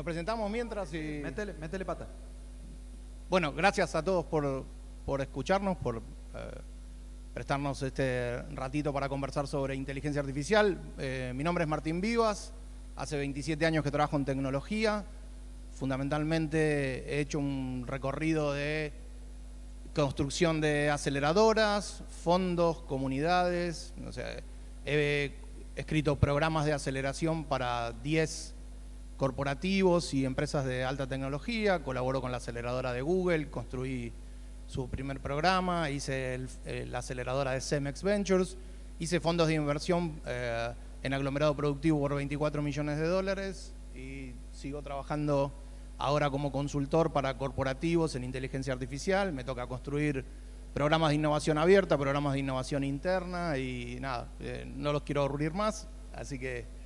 Nos presentamos mientras y... Métele pata. Bueno, gracias a todos por escucharnos, por prestarnos este ratito para conversar sobre inteligencia artificial. Mi nombre es Martín Vivas, hace 27 años que trabajo en tecnología. Fundamentalmente he hecho un recorrido de construcción de aceleradoras, fondos, comunidades. O sea, he escrito programas de aceleración para 10 corporativos y empresas de alta tecnología. Colaboro con la aceleradora de Google, construí su primer programa, hice la aceleradora de Cemex Ventures, hice fondos de inversión en aglomerado productivo por 24 millones de dólares y sigo trabajando ahora como consultor para corporativos en inteligencia artificial. Me toca construir programas de innovación abierta, programas de innovación interna y nada, no los quiero aburrir más, así que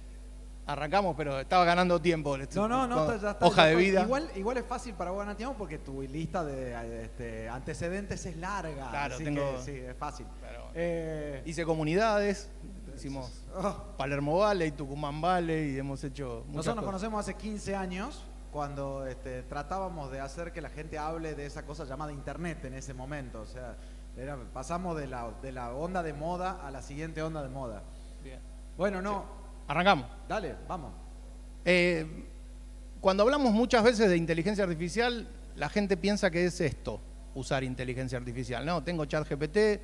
arrancamos, pero estaba ganando tiempo. No, ya está. Hoja de vida. Igual es fácil para vos ganar tiempo porque tu lista de antecedentes es larga. Claro, así tengo... que, sí, es fácil. Pero, hice comunidades, hicimos Palermo Valley, Tucumán Valley y hemos hecho muchas Nosotros nos cosas. conocemos hace 15 años cuando tratábamos de hacer que la gente hable de esa cosa llamada internet en ese momento. O sea, pasamos de la onda de moda a la siguiente onda de moda. Bien. Bueno, no... Sí. Arrancamos. Dale, vamos. Cuando hablamos muchas veces de inteligencia artificial, la gente piensa que es esto, usar inteligencia artificial. No, tengo ChatGPT,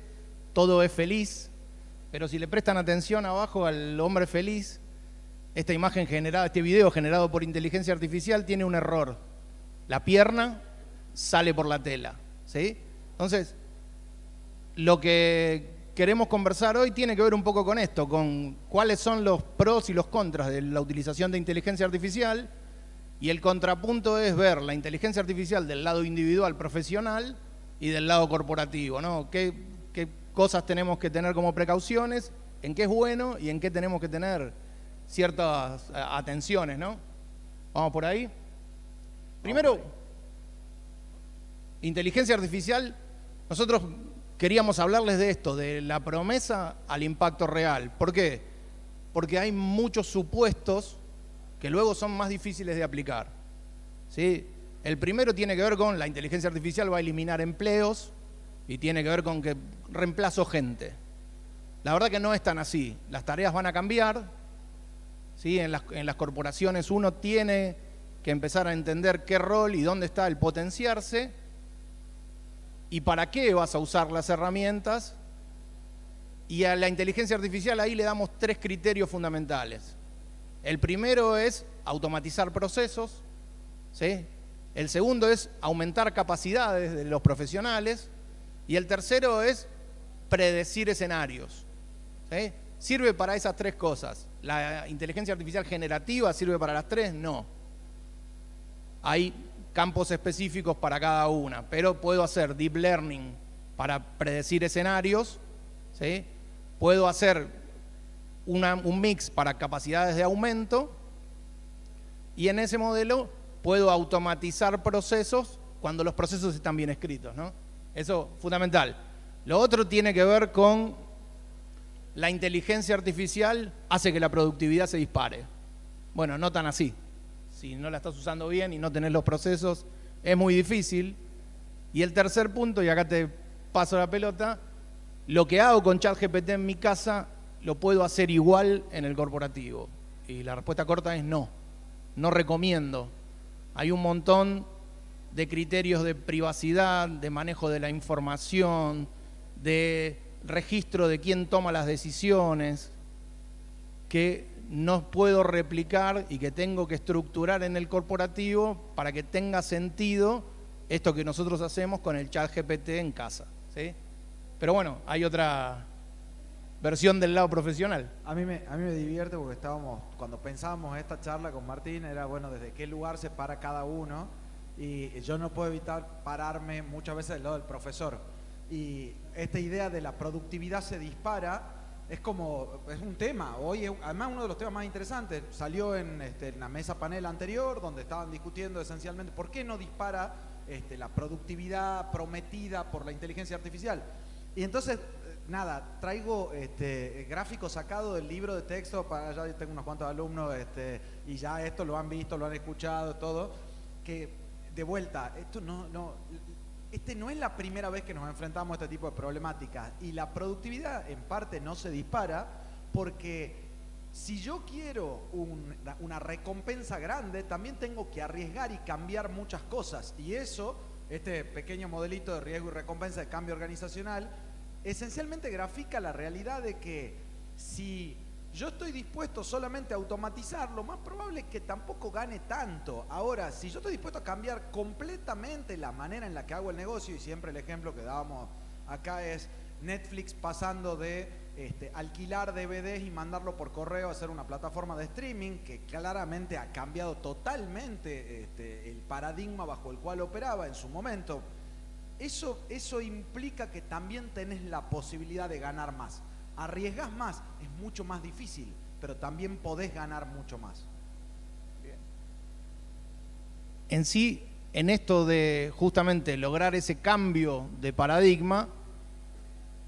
todo es feliz, pero si le prestan atención abajo al hombre feliz, esta imagen generada, este video generado por inteligencia artificial tiene un error. La pierna sale por la tela, ¿sí? Entonces, lo que queremos conversar hoy tiene que ver un poco con esto, con cuáles son los pros y los contras de la utilización de inteligencia artificial, y el contrapunto es ver la inteligencia artificial del lado individual profesional y del lado corporativo, ¿no? ¿Qué cosas tenemos que tener como precauciones, en qué es bueno y en qué tenemos que tener ciertas atenciones, ¿no? Vamos por ahí. Primero, inteligencia artificial, nosotros queríamos hablarles de esto, de la promesa al impacto real. ¿Por qué? Porque hay muchos supuestos que luego son más difíciles de aplicar, ¿sí? El primero tiene que ver con la inteligencia artificial va a eliminar empleos y tiene que ver con que reemplazo gente. La verdad que no es tan así. Las tareas van a cambiar, ¿sí? En las corporaciones uno tiene que empezar a entender qué rol y dónde está el potenciarse y para qué vas a usar las herramientas. Y a la inteligencia artificial ahí le damos 3 criterios fundamentales. El primero es automatizar procesos, ¿sí? El segundo es aumentar capacidades de los profesionales y el tercero es predecir escenarios, ¿sí? ¿Sirve para esas 3 cosas? ¿La inteligencia artificial generativa sirve para las 3? No. Hay campos específicos para cada una, pero puedo hacer deep learning para predecir escenarios, ¿sí? Puedo hacer un mix para capacidades de aumento y en ese modelo puedo automatizar procesos cuando los procesos están bien escritos, ¿no? Eso es fundamental. Lo otro tiene que ver con la inteligencia artificial hace que la productividad se dispare. Bueno, no tan así. Si no la estás usando bien y no tenés los procesos, es muy difícil. Y el tercer punto, y acá te paso la pelota, lo que hago con ChatGPT en mi casa, lo puedo hacer igual en el corporativo. Y la respuesta corta es no. No recomiendo. Hay un montón de criterios de privacidad, de manejo de la información, de registro de quién toma las decisiones, que no puedo replicar y que tengo que estructurar en el corporativo para que tenga sentido esto que nosotros hacemos con el ChatGPT en casa, ¿sí? Pero bueno, hay otra versión del lado profesional. A mí me divierte porque cuando pensábamos esta charla con Martín, era bueno, desde qué lugar se para cada uno, y yo no puedo evitar pararme muchas veces del lado del profesor. Y esta idea de la productividad se dispara, es un tema, hoy es además uno de los temas más interesantes, salió en la mesa panel anterior, donde estaban discutiendo esencialmente por qué no dispara la productividad prometida por la inteligencia artificial. Y entonces nada, traigo gráficos sacados del libro de texto, ya tengo unos cuantos alumnos y ya esto lo han visto, lo han escuchado, todo, que de vuelta, esto no es la primera vez que nos enfrentamos a este tipo de problemáticas y la productividad en parte no se dispara porque si yo quiero una recompensa grande, también tengo que arriesgar y cambiar muchas cosas y eso, este pequeño modelito de riesgo y recompensa de cambio organizacional, esencialmente grafica la realidad de que si yo estoy dispuesto solamente a automatizar, lo más probable es que tampoco gane tanto. Ahora, si yo estoy dispuesto a cambiar completamente la manera en la que hago el negocio, y siempre el ejemplo que dábamos acá es Netflix pasando de alquilar DVDs y mandarlo por correo a hacer una plataforma de streaming, que claramente ha cambiado totalmente el paradigma bajo el cual operaba en su momento. Eso implica que también tenés la posibilidad de ganar más. Arriesgás más, es mucho más difícil, pero también podés ganar mucho más. Bien. En sí, en esto de justamente lograr ese cambio de paradigma,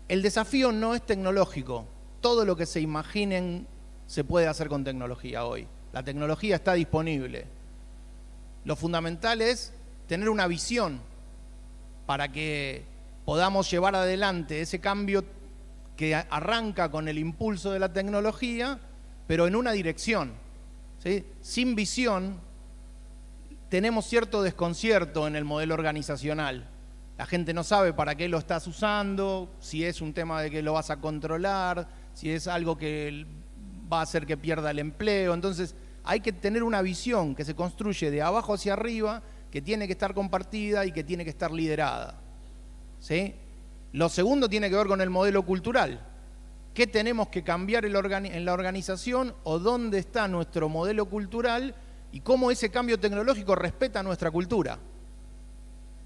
el desafío no es tecnológico. Todo lo que se imaginen se puede hacer con tecnología hoy. La tecnología está disponible. Lo fundamental es tener una visión para que podamos llevar adelante ese cambio que arranca con el impulso de la tecnología, pero en una dirección, ¿sí? Sin visión, tenemos cierto desconcierto en el modelo organizacional. La gente no sabe para qué lo estás usando, si es un tema de que lo vas a controlar, si es algo que va a hacer que pierda el empleo. Entonces, hay que tener una visión que se construye de abajo hacia arriba, que tiene que estar compartida y que tiene que estar liderada, ¿sí? Lo segundo tiene que ver con el modelo cultural. ¿Qué tenemos que cambiar en la organización o dónde está nuestro modelo cultural y cómo ese cambio tecnológico respeta nuestra cultura?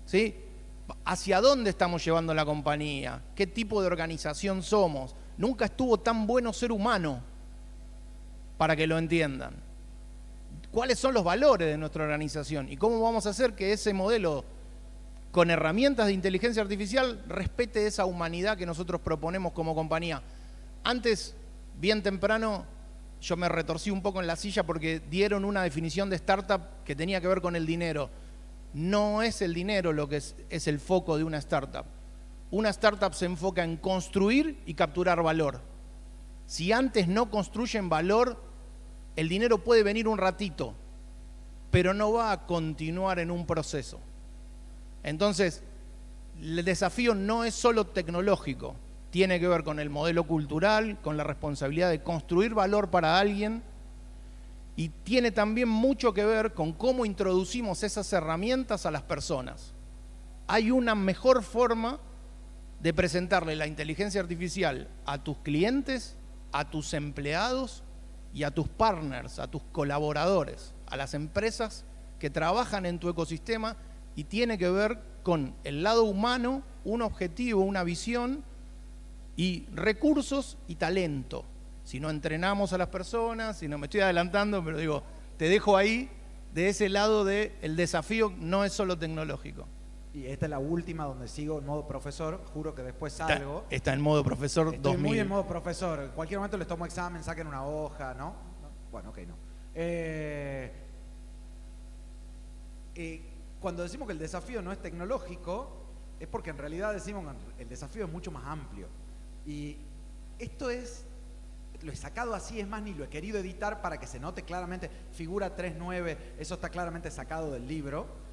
¿Sí? ¿Hacia dónde estamos llevando la compañía? ¿Qué tipo de organización somos? Nunca estuvo tan bueno ser humano, para que lo entiendan. ¿Cuáles son los valores de nuestra organización? ¿Y cómo vamos a hacer que ese modelo, con herramientas de inteligencia artificial, respete esa humanidad que nosotros proponemos como compañía? Antes, bien temprano, yo me retorcí un poco en la silla porque dieron una definición de startup que tenía que ver con el dinero. No es el dinero lo que es el foco de una startup. Una startup se enfoca en construir y capturar valor. Si antes no construyen valor, el dinero puede venir un ratito, pero no va a continuar en un proceso. Entonces, el desafío no es solo tecnológico, tiene que ver con el modelo cultural, con la responsabilidad de construir valor para alguien y tiene también mucho que ver con cómo introducimos esas herramientas a las personas. Hay una mejor forma de presentarle la inteligencia artificial a tus clientes, a tus empleados y a tus partners, a tus colaboradores, a las empresas que trabajan en tu ecosistema y tiene que ver con el lado humano, un objetivo, una visión y recursos y talento. Si no entrenamos a las personas, si no me estoy adelantando, pero digo, te dejo ahí de ese lado de el desafío no es solo tecnológico. Y esta es la última donde sigo en modo profesor, juro que después salgo. Está en modo profesor. Estoy 2000. muy en modo profesor. En cualquier momento les tomo examen, saquen una hoja, ¿no? Bueno, ok, no. Cuando decimos que el desafío no es tecnológico, es porque en realidad decimos que el desafío es mucho más amplio. Y esto lo he sacado así, es más, ni lo he querido editar para que se note claramente, figura 3.9, eso está claramente sacado del libro.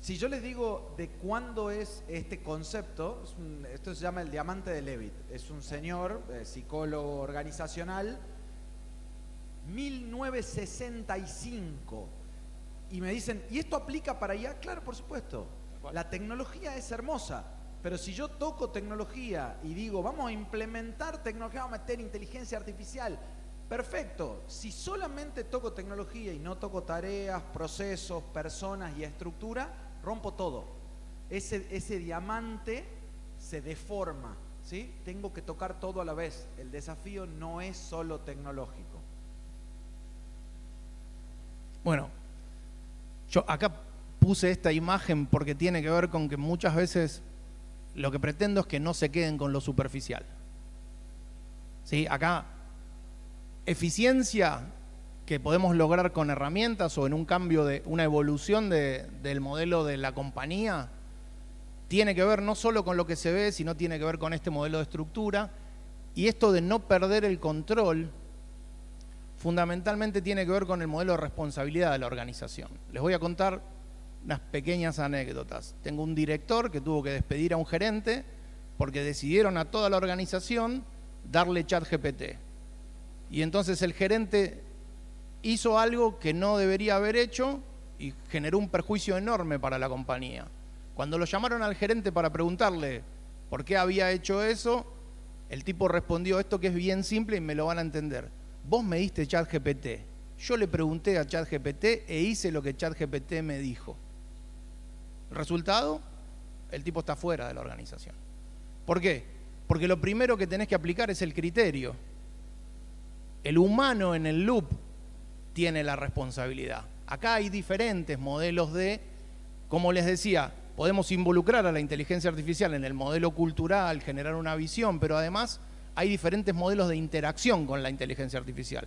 Si yo les digo de cuándo es este concepto, esto se llama el diamante de Levitt, es un señor, psicólogo organizacional, 1965, y me dicen, ¿y esto aplica para allá? Claro, por supuesto, la tecnología es hermosa, pero si yo toco tecnología y digo, vamos a implementar tecnología, vamos a meter inteligencia artificial, perfecto. Si solamente toco tecnología y no toco tareas, procesos, personas y estructura, rompo todo. Ese diamante se deforma, ¿sí? Tengo que tocar todo a la vez. El desafío no es solo tecnológico. Bueno, yo acá puse esta imagen porque tiene que ver con que muchas veces lo que pretendo es que no se queden con lo superficial. ¿Sí? Acá, eficiencia que podemos lograr con herramientas o en un cambio de una evolución del modelo de la compañía, tiene que ver no solo con lo que se ve, sino tiene que ver con este modelo de estructura. Y esto de no perder el control, fundamentalmente tiene que ver con el modelo de responsabilidad de la organización. Les voy a contar unas pequeñas anécdotas. Tengo un director que tuvo que despedir a un gerente porque decidieron a toda la organización darle ChatGPT. Y entonces el gerente hizo algo que no debería haber hecho y generó un perjuicio enorme para la compañía. Cuando lo llamaron al gerente para preguntarle por qué había hecho eso, el tipo respondió esto que es bien simple y me lo van a entender. Vos me diste ChatGPT, yo le pregunté a ChatGPT e hice lo que ChatGPT me dijo. ¿El resultado? El tipo está fuera de la organización. ¿Por qué? Porque lo primero que tenés que aplicar es el criterio. El humano en el loop tiene la responsabilidad. Acá hay diferentes modelos de, como les decía, podemos involucrar a la inteligencia artificial en el modelo cultural, generar una visión, pero además hay diferentes modelos de interacción con la inteligencia artificial.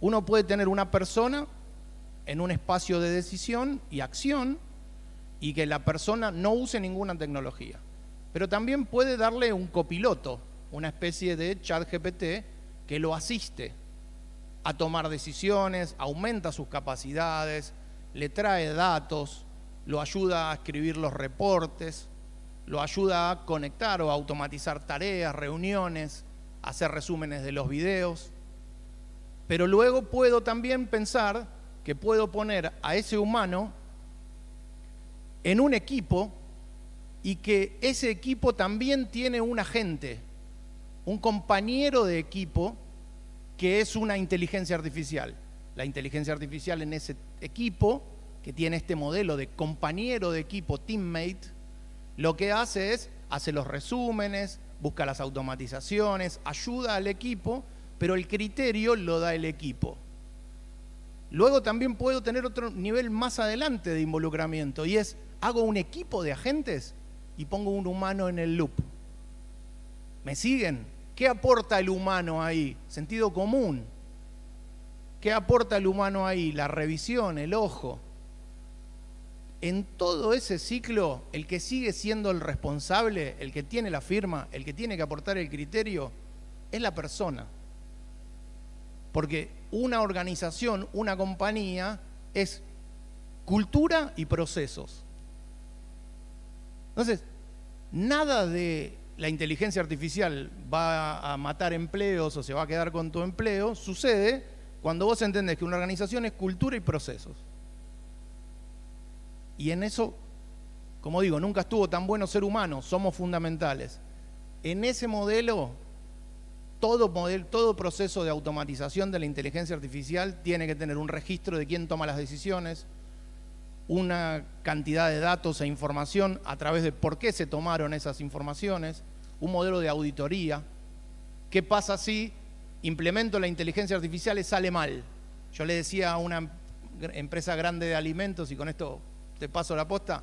Uno puede tener una persona en un espacio de decisión y acción y que la persona no use ninguna tecnología. Pero también puede darle un copiloto, una especie de ChatGPT que lo asiste a tomar decisiones, aumenta sus capacidades, le trae datos, lo ayuda a escribir los reportes, lo ayuda a conectar o a automatizar tareas, reuniones, hacer resúmenes de los videos. Pero luego puedo también pensar que puedo poner a ese humano en un equipo y que ese equipo también tiene un agente, un compañero de equipo que es una inteligencia artificial. La inteligencia artificial en ese equipo, que tiene este modelo de compañero de equipo, teammate, lo que hace es, hace los resúmenes, busca las automatizaciones, ayuda al equipo, pero el criterio lo da el equipo. Luego también puedo tener otro nivel más adelante de involucramiento y es, hago un equipo de agentes y pongo un humano en el loop. ¿Me siguen? ¿Qué aporta el humano ahí? Sentido común. ¿Qué aporta el humano ahí? La revisión, el ojo. En todo ese ciclo, el que sigue siendo el responsable, el que tiene la firma, el que tiene que aportar el criterio, es la persona. Porque una organización, una compañía, es cultura y procesos. Entonces, nada de la inteligencia artificial va a matar empleos o se va a quedar con tu empleo, sucede cuando vos entendés que una organización es cultura y procesos. Y en eso, como digo, nunca estuvo tan bueno ser humano, somos fundamentales. En ese modelo, todo proceso de automatización de la inteligencia artificial tiene que tener un registro de quién toma las decisiones, una cantidad de datos e información a través de por qué se tomaron esas informaciones, un modelo de auditoría. ¿Qué pasa si implemento la inteligencia artificial y sale mal? Yo le decía a una empresa grande de alimentos, y con esto te paso la posta,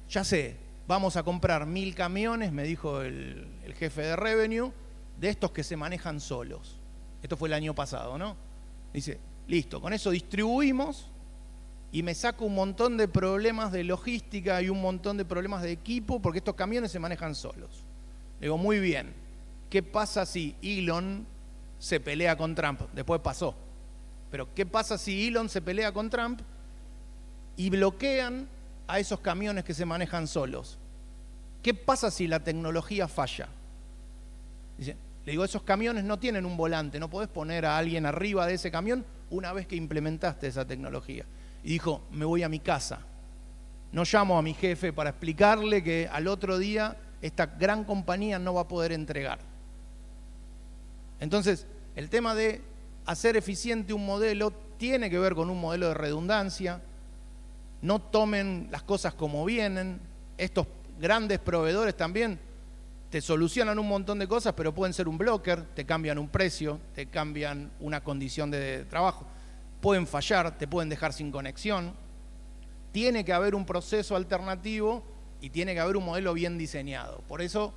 ya sé, vamos a comprar 1000 camiones, me dijo el jefe de Revenue, de estos que se manejan solos. Esto fue el año pasado, ¿no? Dice, listo, con eso distribuimos y me saco un montón de problemas de logística y un montón de problemas de equipo porque estos camiones se manejan solos. Le digo, muy bien, ¿qué pasa si Elon se pelea con Trump? Después pasó. Pero ¿qué pasa si Elon se pelea con Trump y bloquean a esos camiones que se manejan solos? ¿Qué pasa si la tecnología falla? Dice, le digo, esos camiones no tienen un volante, no podés poner a alguien arriba de ese camión una vez que implementaste esa tecnología. Y dijo, me voy a mi casa. No llamo a mi jefe para explicarle que al otro día esta gran compañía no va a poder entregar. Entonces, el tema de hacer eficiente un modelo tiene que ver con un modelo de redundancia. No tomen las cosas como vienen. Estos grandes proveedores también te solucionan un montón de cosas, pero pueden ser un blocker, te cambian un precio, te cambian una condición de trabajo. Pueden fallar, te pueden dejar sin conexión. Tiene que haber un proceso alternativo y tiene que haber un modelo bien diseñado. Por eso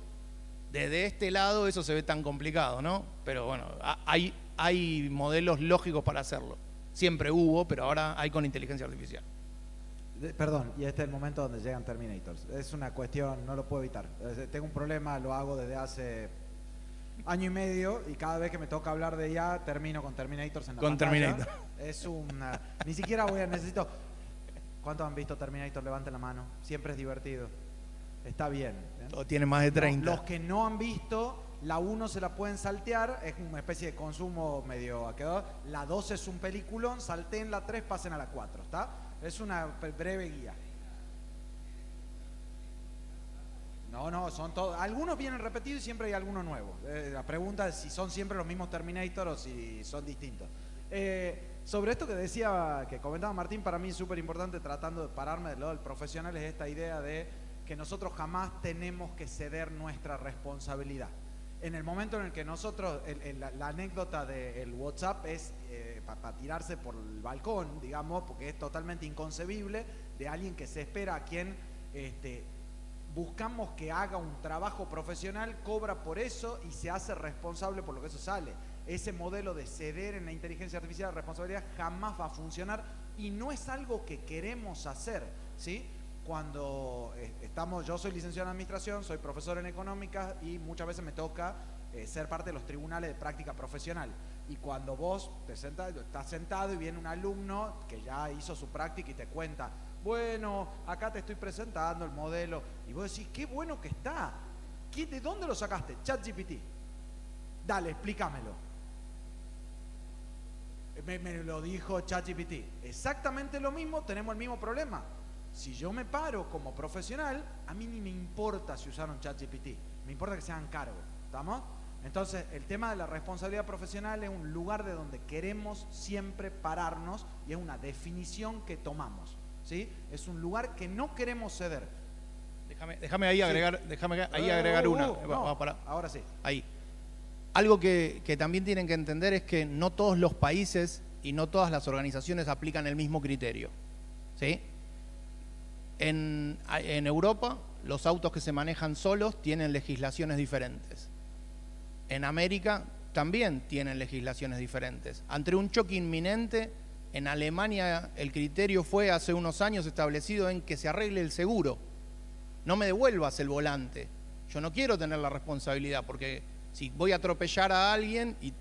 desde este lado eso se ve tan complicado, ¿no? Pero bueno, hay modelos lógicos para hacerlo. Siempre hubo, pero ahora hay con inteligencia artificial. Perdón, y este es el momento donde llegan Terminators. Es una cuestión, no lo puedo evitar. Tengo un problema, lo hago desde hace año y medio y cada vez que me toca hablar de IA termino con Terminators en la pantalla. Terminator. Es una... Ni siquiera necesito... ¿Cuántos han visto Terminator? Levanten la mano. Siempre es divertido. Está bien. Todo tiene más de 30. Los que no han visto, la 1 se la pueden saltear, es una especie de consumo medio aquedado. La 2 es un peliculón, salteen la 3, pasen a la 4, ¿está? Es una breve guía. No, son todos. Algunos vienen repetidos y siempre hay alguno nuevo. La pregunta es si son siempre los mismos Terminator o si son distintos. Sobre esto que decía, que comentaba Martín, para mí es súper importante, tratando de pararme del lado del profesional, es esta idea de que nosotros jamás tenemos que ceder nuestra responsabilidad. En el momento en el que nosotros, la anécdota del WhatsApp es para tirarse por el balcón, digamos, porque es totalmente inconcebible de alguien que se espera a quien buscamos que haga un trabajo profesional, cobra por eso y se hace responsable por lo que eso sale. Ese modelo de ceder en la inteligencia artificial de responsabilidad jamás va a funcionar y no es algo que queremos hacer, ¿sí? Cuando yo soy licenciado en administración, soy profesor en económicas y muchas veces me toca ser parte de los tribunales de práctica profesional. Y cuando vos estás sentado y viene un alumno que ya hizo su práctica y te cuenta, bueno, acá te estoy presentando el modelo, y vos decís, qué bueno que está. ¿De dónde lo sacaste? ChatGPT. Dale, explícamelo. Me lo dijo ChatGPT. Exactamente lo mismo, tenemos el mismo problema. Si yo me paro como profesional, a mí ni me importa si usaron ChatGPT, me importa que se hagan cargo, ¿estamos? Entonces, el tema de la responsabilidad profesional es un lugar de donde queremos siempre pararnos y es una definición que tomamos, ¿sí? Es un lugar que no queremos ceder. Déjame ahí agregar, agregar una. No, ahora sí. Ahí. Algo que también tienen que entender es que no todos los países y no todas las organizaciones aplican el mismo criterio, ¿sí? En Europa, los autos que se manejan solos tienen legislaciones diferentes. En América también tienen legislaciones diferentes. Ante un choque inminente, en Alemania el criterio fue hace unos años establecido en que se arregle el seguro. No me devuelvas el volante. Yo no quiero tener la responsabilidad porque si voy a atropellar a alguien, y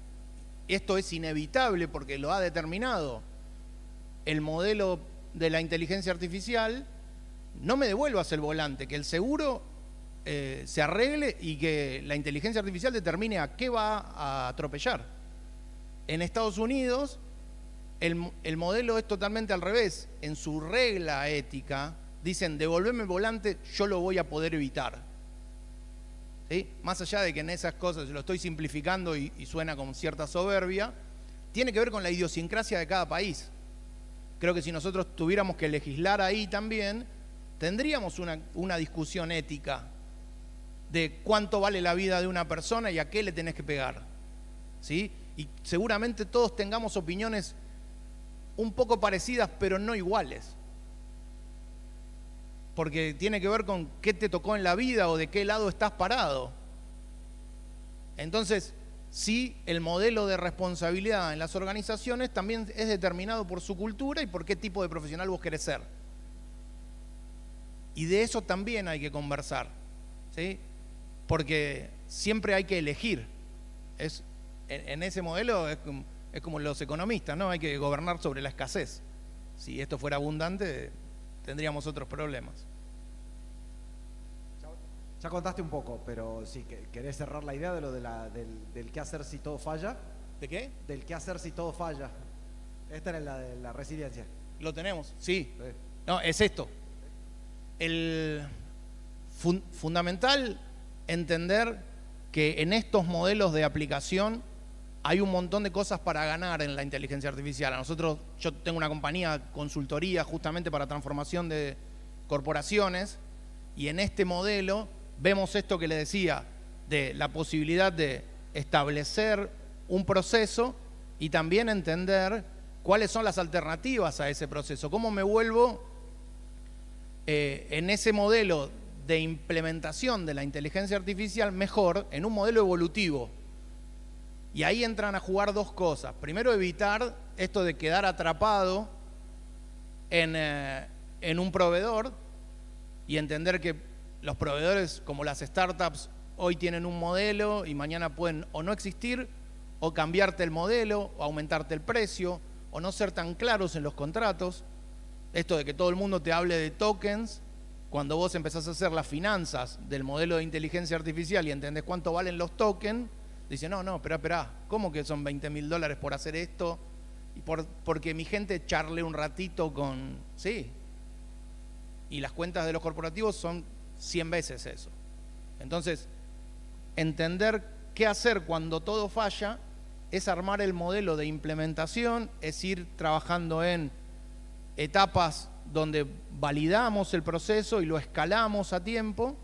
esto es inevitable porque lo ha determinado el modelo de la inteligencia artificial, no me devuelvas el volante, que el seguro se arregle y que la inteligencia artificial determine a qué va a atropellar. En Estados Unidos, el modelo es totalmente al revés. En su regla ética, dicen, devolveme el volante, yo lo voy a poder evitar. ¿Sí? Más allá de que en esas cosas, lo estoy simplificando y suena con cierta soberbia, tiene que ver con la idiosincrasia de cada país. Creo que si nosotros tuviéramos que legislar ahí también, tendríamos una discusión ética de cuánto vale la vida de una persona y a qué le tenés que pegar, ¿sí? Y seguramente todos tengamos opiniones un poco parecidas, pero no iguales. Porque tiene que ver con qué te tocó en la vida o de qué lado estás parado. Entonces, sí, el modelo de responsabilidad en las organizaciones también es determinado por su cultura y por qué tipo de profesional vos querés ser. Y de eso también hay que conversar, ¿sí? Porque siempre hay que elegir. En ese modelo es como los economistas, ¿no? Hay que gobernar sobre la escasez. Si esto fuera abundante, tendríamos otros problemas. Ya contaste un poco, pero si querés cerrar la idea de lo del qué hacer si todo falla. ¿De qué? Del qué hacer si todo falla. Esta era la de la resiliencia. ¿Lo tenemos? Sí. No, es esto. Fundamental entender que en estos modelos de aplicación hay un montón de cosas para ganar en la inteligencia artificial. Yo tengo una compañía consultoría justamente para transformación de corporaciones y en este modelo vemos esto que le decía, de la posibilidad de establecer un proceso y también entender cuáles son las alternativas a ese proceso. ¿Cómo me vuelvo en ese modelo de implementación de la inteligencia artificial mejor en un modelo evolutivo. Y ahí entran a jugar dos cosas. Primero, evitar esto de quedar atrapado en un proveedor y entender que los proveedores, como las startups, hoy tienen un modelo y mañana pueden o no existir, o cambiarte el modelo, o aumentarte el precio, o no ser tan claros en los contratos. Esto de que todo el mundo te hable de tokens, cuando vos empezás a hacer las finanzas del modelo de inteligencia artificial y entendés cuánto valen los tokens, dicen, no, espera, ¿cómo que son $20.000 por hacer esto? Y porque mi gente charle un ratito con... Sí. Y las cuentas de los corporativos son 100 veces eso. Entonces, entender qué hacer cuando todo falla es armar el modelo de implementación, es ir trabajando en etapas donde validamos el proceso y lo escalamos a tiempo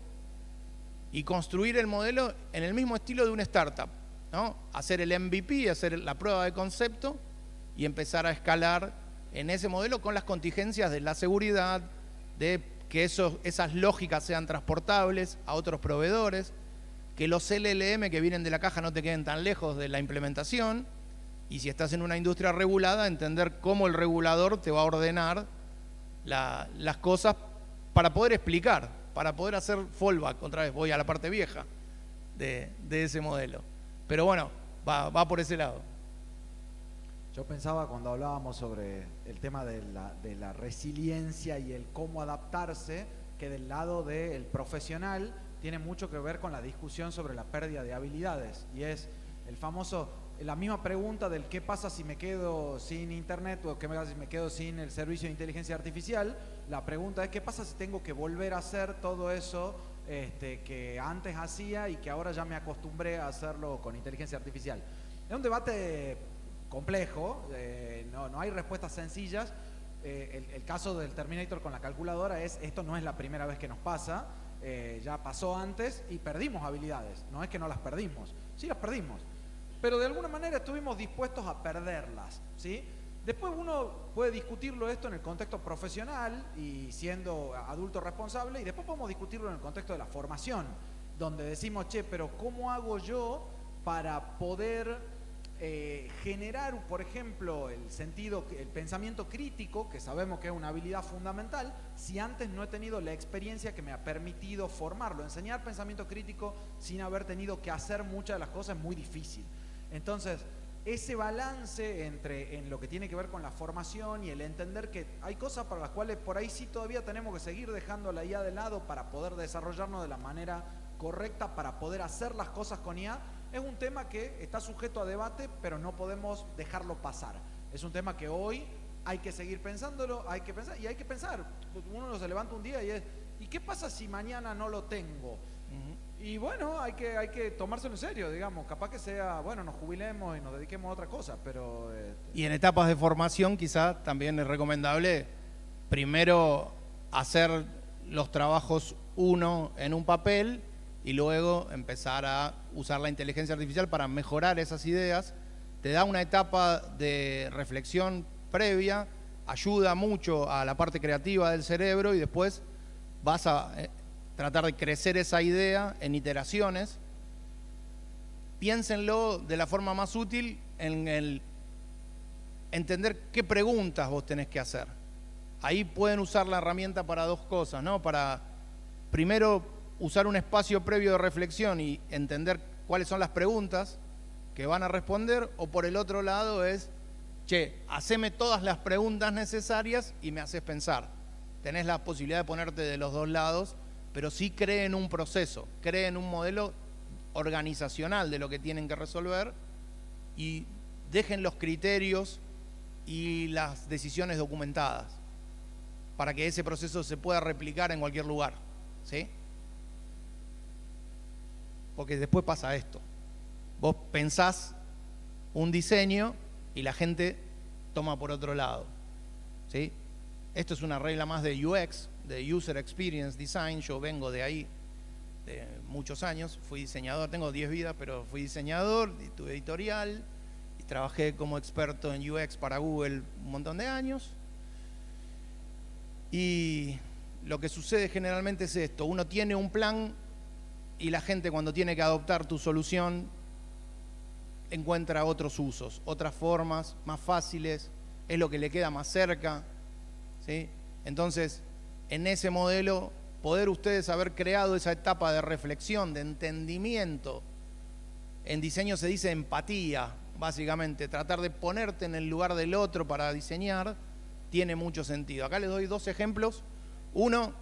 y construir el modelo en el mismo estilo de una startup, ¿no? Hacer el MVP, hacer la prueba de concepto y empezar a escalar en ese modelo con las contingencias de la seguridad, de que esas lógicas sean transportables a otros proveedores, que los LLM que vienen de la caja no te queden tan lejos de la implementación, y si estás en una industria regulada, entender cómo el regulador te va a ordenar las cosas para poder explicar, para poder hacer fallback, otra vez voy a la parte vieja de ese modelo. Pero bueno, va por ese lado. Yo pensaba cuando hablábamos sobre el tema de la resiliencia y el cómo adaptarse, que del lado del profesional tiene mucho que ver con la discusión sobre la pérdida de habilidades, y es el famoso, la misma pregunta del qué pasa si me quedo sin internet o qué pasa si me quedo sin el servicio de inteligencia artificial. La pregunta es qué pasa si tengo que volver a hacer todo eso que antes hacía y que ahora ya me acostumbré a hacerlo con inteligencia artificial. Es un debate complejo, no hay respuestas sencillas. El caso del Terminator con la calculadora es, esto no es la primera vez que nos pasa, ya pasó antes y perdimos habilidades, no es que no las perdimos, sí las perdimos, pero de alguna manera estuvimos dispuestos a perderlas, ¿sí? Después uno puede discutirlo esto en el contexto profesional y siendo adulto responsable, y después podemos discutirlo en el contexto de la formación, donde decimos, che, pero ¿cómo hago yo para poder generar, por ejemplo, el pensamiento crítico, que sabemos que es una habilidad fundamental, si antes no he tenido la experiencia que me ha permitido formarlo? Enseñar pensamiento crítico sin haber tenido que hacer muchas de las cosas es muy difícil. Entonces, ese balance en lo que tiene que ver con la formación y el entender que hay cosas para las cuales por ahí sí todavía tenemos que seguir dejando la IA de lado para poder desarrollarnos de la manera correcta, para poder hacer las cosas con IA, es un tema que está sujeto a debate, pero no podemos dejarlo pasar. Es un tema que hoy hay que seguir pensándolo, hay que pensar, y hay que pensar. Uno se levanta un día y es, ¿y qué pasa si mañana no lo tengo? Y bueno, hay que tomárselo en serio, digamos. Capaz que sea, bueno, nos jubilemos y nos dediquemos a otra cosa, pero... Y en etapas de formación quizá también es recomendable primero hacer los trabajos uno en un papel y luego empezar a usar la inteligencia artificial para mejorar esas ideas. Te da una etapa de reflexión previa, ayuda mucho a la parte creativa del cerebro y después vas a tratar de crecer esa idea en iteraciones. Piénsenlo de la forma más útil en el entender qué preguntas vos tenés que hacer. Ahí pueden usar la herramienta para dos cosas, ¿no? Para primero usar un espacio previo de reflexión y entender cuáles son las preguntas que van a responder, o por el otro lado es, che, haceme todas las preguntas necesarias y me haces pensar. Tenés la posibilidad de ponerte de los dos lados, pero sí creen un proceso, creen un modelo organizacional de lo que tienen que resolver y dejen los criterios y las decisiones documentadas para que ese proceso se pueda replicar en cualquier lugar, ¿sí? Porque después pasa esto. Vos pensás un diseño y la gente toma por otro lado, ¿sí? Esto es una regla más de UX, de User Experience Design. Yo vengo de ahí de muchos años, fui diseñador, tengo 10 vidas, pero fui diseñador, tuve editorial y trabajé como experto en UX para Google un montón de años. Y lo que sucede generalmente es esto. Uno tiene un plan y la gente cuando tiene que adoptar tu solución encuentra otros usos, otras formas más fáciles, es lo que le queda más cerca, ¿sí? Entonces, en ese modelo, poder ustedes haber creado esa etapa de reflexión, de entendimiento, en diseño se dice empatía, básicamente, tratar de ponerte en el lugar del otro para diseñar, tiene mucho sentido. Acá les doy 2 ejemplos. Uno,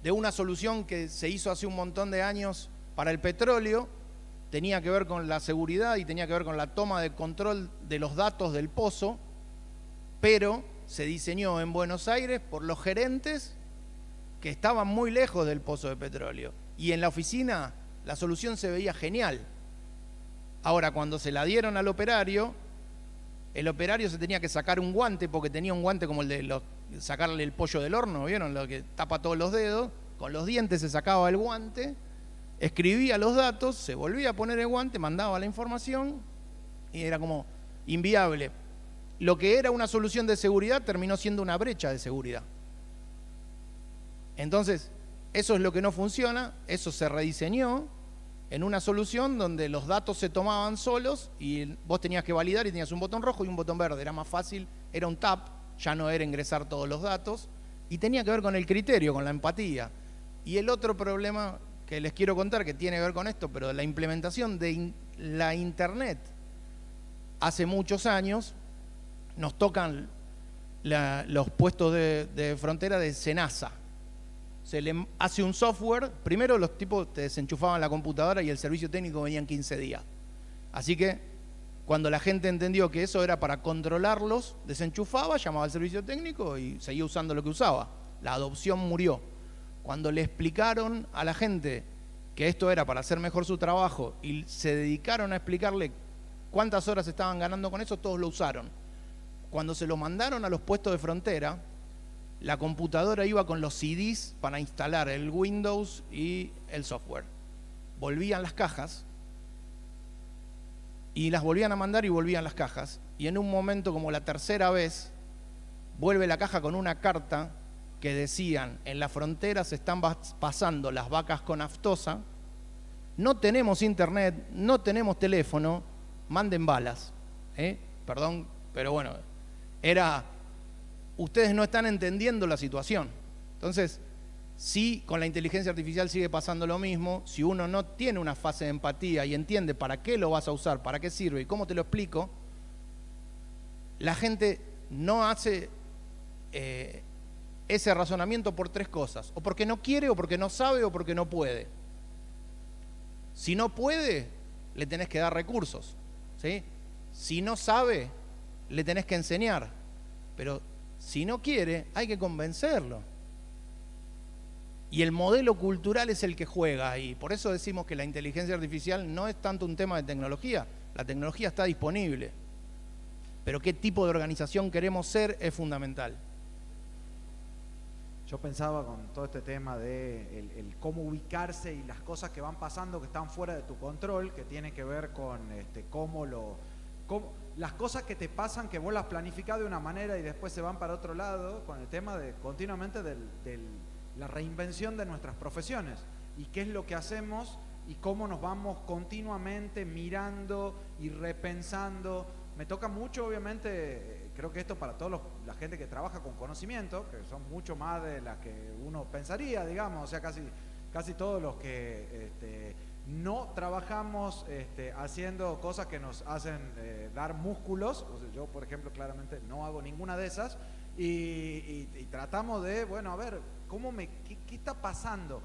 de una solución que se hizo hace un montón de años para el petróleo, tenía que ver con la seguridad y tenía que ver con la toma de control de los datos del pozo, pero se diseñó en Buenos Aires por los gerentes que estaban muy lejos del pozo de petróleo. Y en la oficina la solución se veía genial. Ahora, cuando se la dieron al operario, el operario se tenía que sacar un guante, porque tenía un guante como el de sacarle el pollo del horno, ¿vieron? Lo que tapa todos los dedos. Con los dientes se sacaba el guante, escribía los datos, se volvía a poner el guante, mandaba la información y era como inviable. Lo que era una solución de seguridad terminó siendo una brecha de seguridad. Entonces, eso es lo que no funciona, eso se rediseñó en una solución donde los datos se tomaban solos y vos tenías que validar y tenías un botón rojo y un botón verde. Era más fácil, era un tap, ya no era ingresar todos los datos y tenía que ver con el criterio, con la empatía. Y el otro problema que les quiero contar, que tiene que ver con esto, pero la implementación de la Internet hace muchos años, nos tocan los puestos de frontera de SENASA. Se le hace un software, primero los tipos te desenchufaban la computadora y el servicio técnico venía en 15 días. Así que cuando la gente entendió que eso era para controlarlos, desenchufaba, llamaba al servicio técnico y seguía usando lo que usaba. La adopción murió. Cuando le explicaron a la gente que esto era para hacer mejor su trabajo y se dedicaron a explicarle cuántas horas estaban ganando con eso, todos lo usaron. Cuando se lo mandaron a los puestos de frontera, la computadora iba con los CDs para instalar el Windows y el software. Volvían las cajas y las volvían a mandar y volvían las cajas. Y en un momento, como la tercera vez, vuelve la caja con una carta que decían: en la frontera se están pasando las vacas con aftosa, no tenemos internet, no tenemos teléfono, manden balas. Perdón, pero bueno, ustedes no están entendiendo la situación. Entonces, si con la inteligencia artificial sigue pasando lo mismo, si uno no tiene una fase de empatía y entiende para qué lo vas a usar, para qué sirve y cómo te lo explico, la gente no hace ese razonamiento por 3 cosas: o porque no quiere, o porque no sabe, o porque no puede. Si no puede, le tenés que dar recursos, ¿sí? Si no sabe, le tenés que enseñar. Pero si no quiere, hay que convencerlo. Y el modelo cultural es el que juega ahí. Por eso decimos que la inteligencia artificial no es tanto un tema de tecnología. La tecnología está disponible. Pero qué tipo de organización queremos ser es fundamental. Yo pensaba con todo este tema de el cómo ubicarse y las cosas que van pasando que están fuera de tu control, que tiene que ver con las cosas que te pasan, que vos las planificás de una manera y después se van para otro lado, con el tema de continuamente de la reinvención de nuestras profesiones y qué es lo que hacemos y cómo nos vamos continuamente mirando y repensando. Me toca mucho, obviamente, creo que esto para toda la gente que trabaja con conocimiento, que son mucho más de las que uno pensaría, digamos, o sea, casi todos los que no trabajamos haciendo cosas que nos hacen dar músculos. O sea, yo, por ejemplo, claramente no hago ninguna de esas y tratamos de, bueno, a ver, ¿qué está pasando?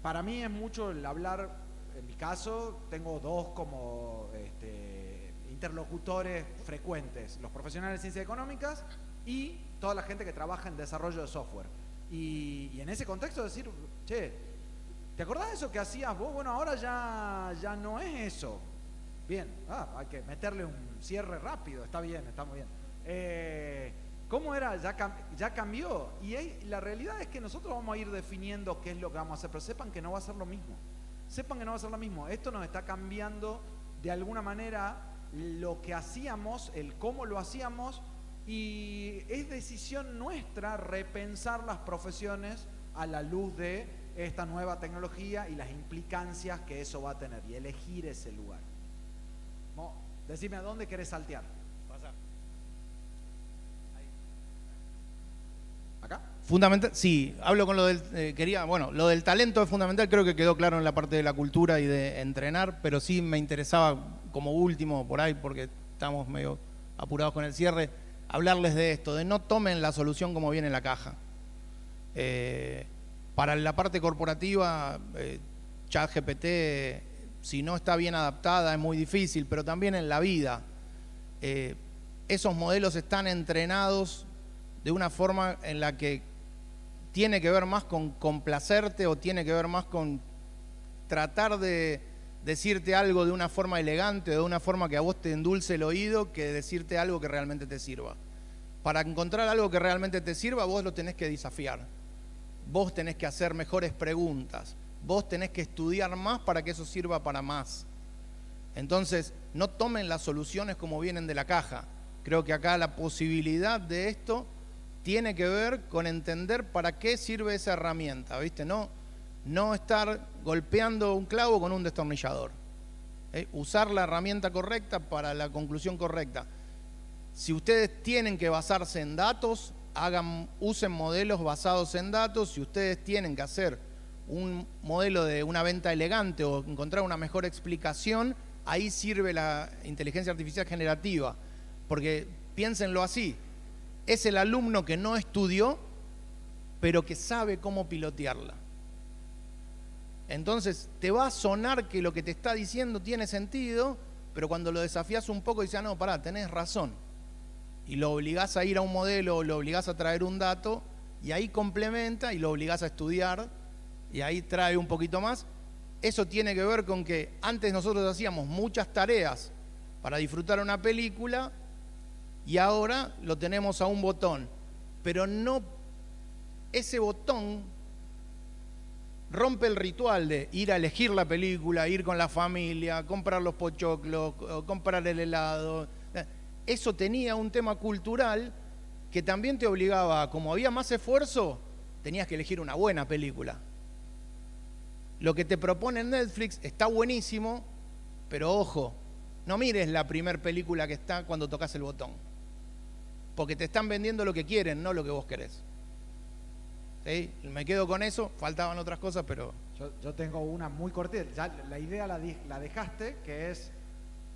Para mí es mucho el hablar. En mi caso, tengo 2 como interlocutores frecuentes: los profesionales de ciencias económicas y toda la gente que trabaja en desarrollo de software. Y en ese contexto decir, che, ¿te acordás de eso que hacías vos? Bueno, ahora ya no es eso. Bien, hay que meterle un cierre rápido, está bien, está muy bien. ¿Cómo era? Ya cambió. Y la realidad es que nosotros vamos a ir definiendo qué es lo que vamos a hacer, pero sepan que no va a ser lo mismo. Sepan que no va a ser lo mismo. Esto nos está cambiando de alguna manera lo que hacíamos, el cómo lo hacíamos, Y es decisión nuestra repensar las profesiones a la luz de esta nueva tecnología y las implicancias que eso va a tener, y elegir ese lugar. Decime a dónde querés saltear. Pasa. ¿Acá? Fundamental, sí, hablo con lo del, lo del talento es fundamental, creo que quedó claro en la parte de la cultura y de entrenar, pero sí me interesaba como último por ahí, porque estamos medio apurados con el cierre, hablarles de esto, de no tomen la solución como viene en la caja. Para la parte corporativa, ChatGPT, si no está bien adaptada es muy difícil, pero también en la vida. Esos modelos están entrenados de una forma en la que tiene que ver más con complacerte o tiene que ver más con tratar de decirte algo de una forma elegante o de una forma que a vos te endulce el oído que decirte algo que realmente te sirva. Para encontrar algo que realmente te sirva, vos lo tenés que desafiar. Vos tenés que hacer mejores preguntas. Vos tenés que estudiar más para que eso sirva para más. Entonces, no tomen las soluciones como vienen de la caja. Creo que acá la posibilidad de esto tiene que ver con entender para qué sirve esa herramienta, ¿viste? No estar golpeando un clavo con un destornillador. Usar la herramienta correcta para la conclusión correcta. Si ustedes tienen que basarse en datos, usen modelos basados en datos. Si ustedes tienen que hacer un modelo de una venta elegante o encontrar una mejor explicación, ahí sirve la inteligencia artificial generativa. Porque piénsenlo así, es el alumno que no estudió, pero que sabe cómo pilotearla. Entonces te va a sonar que lo que te está diciendo tiene sentido, pero cuando lo desafías un poco dices, no, pará, tenés razón. Y lo obligás a ir a un modelo, o lo obligás a traer un dato, y ahí complementa y lo obligás a estudiar, y ahí trae un poquito más. Eso tiene que ver con que antes nosotros hacíamos muchas tareas para disfrutar una película, y ahora lo tenemos a un botón. Pero no, ese botón rompe el ritual de ir a elegir la película, ir con la familia, comprar los pochoclos, comprar el helado. Eso tenía un tema cultural que también te obligaba, como había más esfuerzo, tenías que elegir una buena película. Lo que te propone Netflix está buenísimo, pero ojo, no mires la primer película que está cuando tocas el botón. Porque te están vendiendo lo que quieren, no lo que vos querés. ¿Sí? Me quedo con eso, faltaban otras cosas, pero... Yo tengo una muy cortita, ya la idea la dejaste, que es,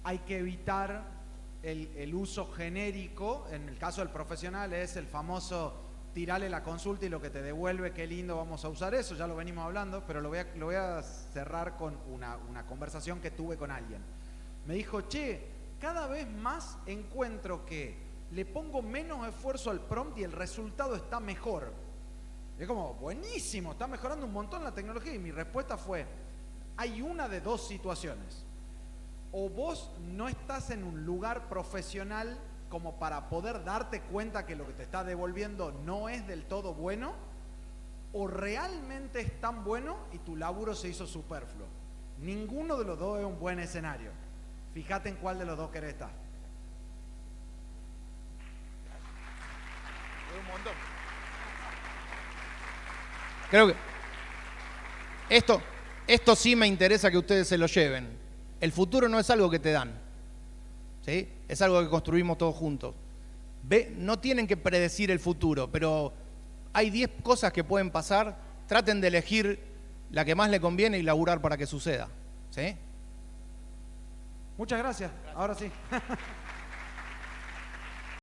hay que evitar el uso genérico. En el caso del profesional es el famoso tirale la consulta y lo que te devuelve, qué lindo, vamos a usar eso, ya lo venimos hablando, pero lo voy a cerrar con una conversación que tuve con alguien. Me dijo, che, cada vez más encuentro que le pongo menos esfuerzo al prompt y el resultado está mejor. Y es como, buenísimo, está mejorando un montón la tecnología. Y mi respuesta fue, hay una de dos situaciones. O vos no estás en un lugar profesional como para poder darte cuenta que lo que te está devolviendo no es del todo bueno, o realmente es tan bueno y tu laburo se hizo superfluo. Ninguno de los dos es un buen escenario. Fíjate en cuál de los dos querés estar. Es un montón. Creo que esto sí me interesa que ustedes se lo lleven. El futuro no es algo que te dan, ¿sí? Es algo que construimos todos juntos. No tienen que predecir el futuro, pero hay 10 cosas que pueden pasar. Traten de elegir la que más le conviene y laburar para que suceda, ¿sí? Muchas gracias. Ahora sí.